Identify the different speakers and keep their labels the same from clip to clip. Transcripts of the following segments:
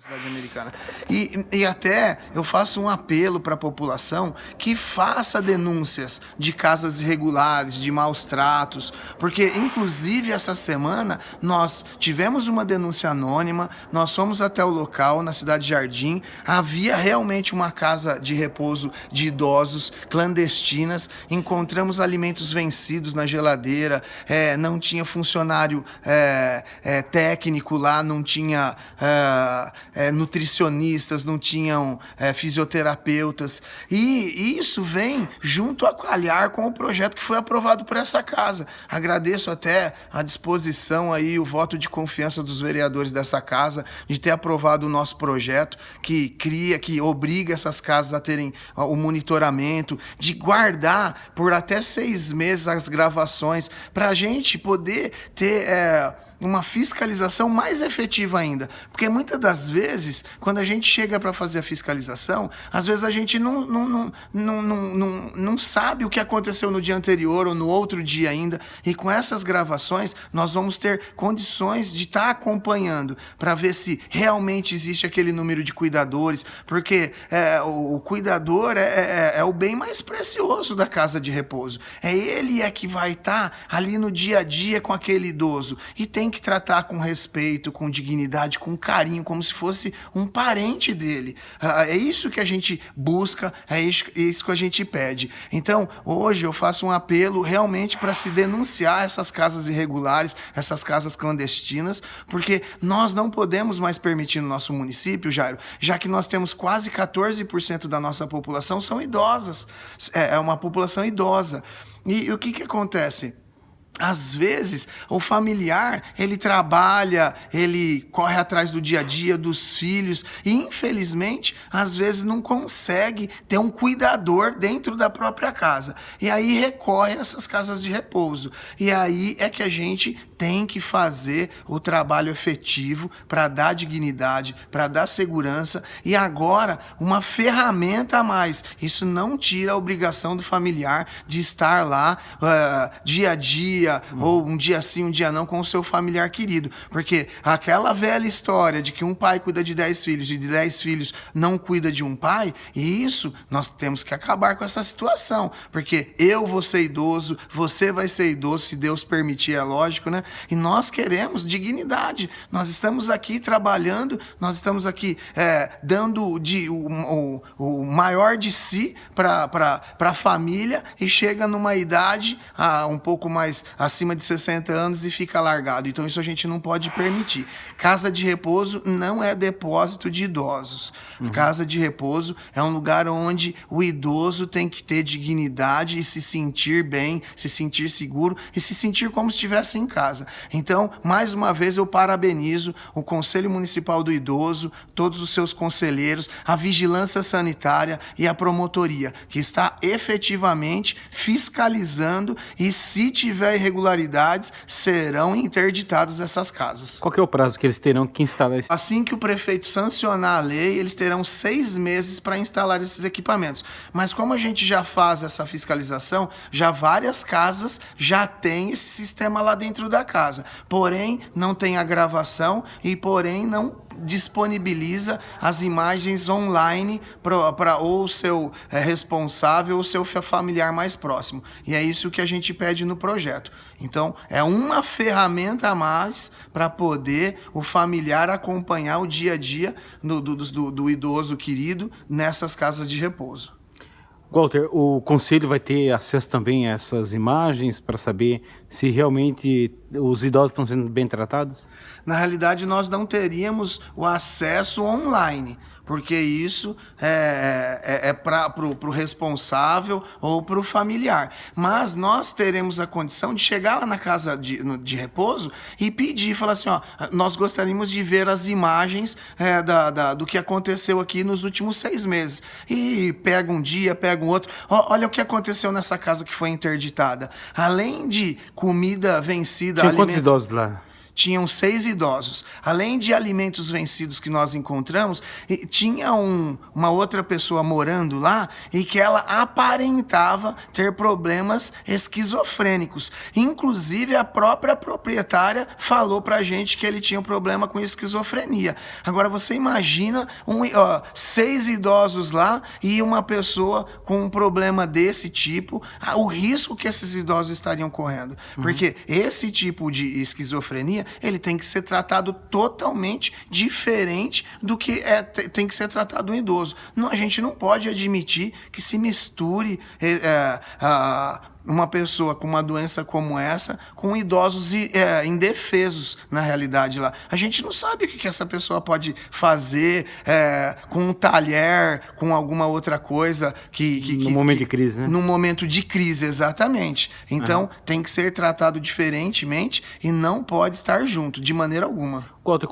Speaker 1: Cidade americana. E até eu faço um apelo para a população que faça denúncias de casas irregulares, de maus tratos, porque inclusive essa semana nós tivemos uma denúncia anônima, nós fomos até o local na cidade de Jardim, havia realmente uma casa de repouso de idosos clandestinas, encontramos alimentos vencidos na geladeira, não tinha funcionário técnico lá, não tinha nutricionistas, não tinham fisioterapeutas, e isso vem junto a calhar com o projeto que foi aprovado por essa casa. Agradeço até a disposição aí, o voto de confiança dos vereadores dessa casa, de ter aprovado o nosso projeto, que obriga essas casas a terem o monitoramento, de guardar por até 6 meses as gravações, para a gente poder ter uma fiscalização mais efetiva ainda. Porque muitas das vezes, quando a gente chega para fazer a fiscalização, às vezes a gente não sabe o que aconteceu no dia anterior ou no outro dia ainda. E com essas gravações, nós vamos ter condições de estar acompanhando para ver se realmente existe aquele número de cuidadores. Porque o cuidador é o bem mais precioso da casa de repouso. Ele que vai estar ali no dia a dia com aquele idoso. E tem que tratar com respeito, com dignidade, com carinho, como se fosse um parente dele. É isso que a gente busca, é isso que a gente pede. Então, hoje eu faço um apelo realmente para se denunciar essas casas irregulares, essas casas clandestinas, porque nós não podemos mais permitir no nosso município, Jairo, já que nós temos quase 14% da nossa população são idosas. É uma população idosa. E o que acontece? Às vezes, o familiar, ele trabalha, ele corre atrás do dia a dia, dos filhos, e infelizmente, às vezes não consegue ter um cuidador dentro da própria casa. E aí recorre a essas casas de repouso. E aí é que a gente tem que fazer o trabalho efetivo para dar dignidade, para dar segurança, e agora uma ferramenta a mais. Isso não tira a obrigação do familiar de estar lá dia a dia, ou um dia sim, um dia não, com o seu familiar querido. Porque aquela velha história de que um pai cuida de 10 filhos e de 10 filhos não cuida de um pai, e isso nós temos que acabar com essa situação. Porque eu vou ser idoso, você vai ser idoso, se Deus permitir, é lógico, né? E nós queremos dignidade. Nós estamos aqui trabalhando, nós estamos aqui dando o maior de si para a família, e chega numa idade um pouco mais acima de 60 anos e fica largado. Então isso a gente não pode permitir. Casa de repouso não é depósito de idosos. Casa de repouso é um lugar onde o idoso tem que ter dignidade e se sentir bem, se sentir seguro e se sentir como se estivesse em casa. Então, mais uma vez, eu parabenizo o Conselho Municipal do Idoso, todos os seus conselheiros, a Vigilância Sanitária e a Promotoria, que está efetivamente fiscalizando, e se tiver irregularidades, serão interditadas essas casas.
Speaker 2: Qual que é o prazo que eles terão que instalar isso?
Speaker 1: Assim que o prefeito sancionar a lei, eles terão 6 meses para instalar esses equipamentos. Mas como a gente já faz essa fiscalização, já várias casas já têm esse sistema lá dentro da casa. Porém, não tem a gravação e, porém, não disponibiliza as imagens online para ou o seu responsável ou o seu familiar mais próximo. E é isso que a gente pede no projeto. Então, é uma ferramenta a mais para poder o familiar acompanhar o dia a dia do idoso querido nessas casas de repouso.
Speaker 2: Walter, o Conselho vai ter acesso também a essas imagens para saber se realmente os idosos estão sendo bem tratados?
Speaker 1: Na realidade, nós não teríamos o acesso online, porque isso é para o responsável ou para o familiar. Mas nós teremos a condição de chegar lá na casa de repouso e pedir, falar assim, nós gostaríamos de ver as imagens do que aconteceu aqui nos últimos 6 meses. E pega um dia, pega um outro. Olha o que aconteceu nessa casa que foi interditada. Além de comida vencida...
Speaker 2: Tinha quantos idosos lá?
Speaker 1: tinham 6 idosos. Além de alimentos vencidos que nós encontramos, tinha uma outra pessoa morando lá e que ela aparentava ter problemas esquizofrênicos. Inclusive, a própria proprietária falou pra gente que ele tinha um problema com esquizofrenia. Agora, você imagina 6 idosos lá e uma pessoa com um problema desse tipo, o risco que esses idosos estariam correndo. Porque esse tipo de esquizofrenia, ele tem que ser tratado totalmente diferente do que tem que ser tratado um idoso. Não, a gente não pode admitir que se misture uma pessoa com uma doença como essa com idosos indefesos, na realidade, lá. A gente não sabe o que essa pessoa pode fazer com um talher, com alguma outra coisa
Speaker 2: no momento de crise, né?
Speaker 1: No momento de crise, exatamente. Então, tem que ser tratado diferentemente e não pode estar junto, de maneira alguma.
Speaker 2: Walter,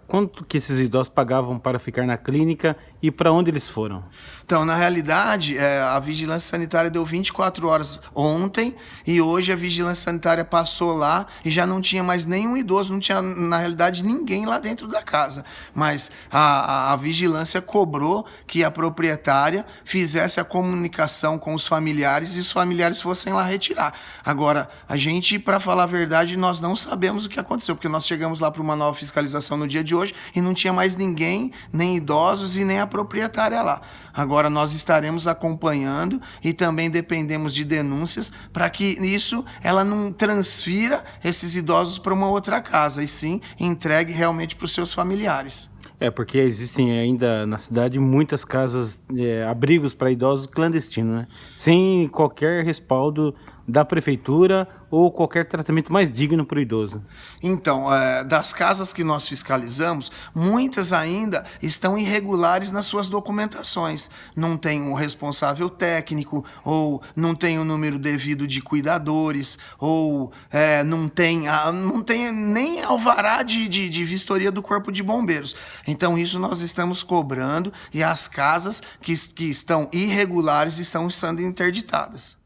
Speaker 2: quanto que esses idosos pagavam para ficar na clínica e para onde eles foram?
Speaker 1: Então, na realidade, a Vigilância Sanitária deu 24 horas ontem e hoje a Vigilância Sanitária passou lá e já não tinha mais nenhum idoso, não tinha, na realidade, ninguém lá dentro da casa. Mas a Vigilância cobrou que a proprietária fizesse a comunicação com os familiares e os familiares fossem lá retirar. Agora, a gente, para falar a verdade, nós não sabemos o que aconteceu, porque nós chegamos lá para uma nova fiscalização no dia de hoje e não tinha mais ninguém, nem idosos e nem a proprietária lá. Agora nós estaremos acompanhando e também dependemos de denúncias para que isso ela não transfira esses idosos para uma outra casa e sim entregue realmente para os seus familiares.
Speaker 2: Porque existem ainda na cidade muitas casas, abrigos para idosos clandestinos, né? Sem qualquer respaldo da prefeitura ou qualquer tratamento mais digno para o idoso.
Speaker 1: Então, das casas que nós fiscalizamos, muitas ainda estão irregulares nas suas documentações. Não tem um responsável técnico, ou não tem o número devido de cuidadores, ou não tem nem alvará de vistoria do Corpo de Bombeiros. Então, isso nós estamos cobrando e as casas que estão irregulares estão sendo interditadas.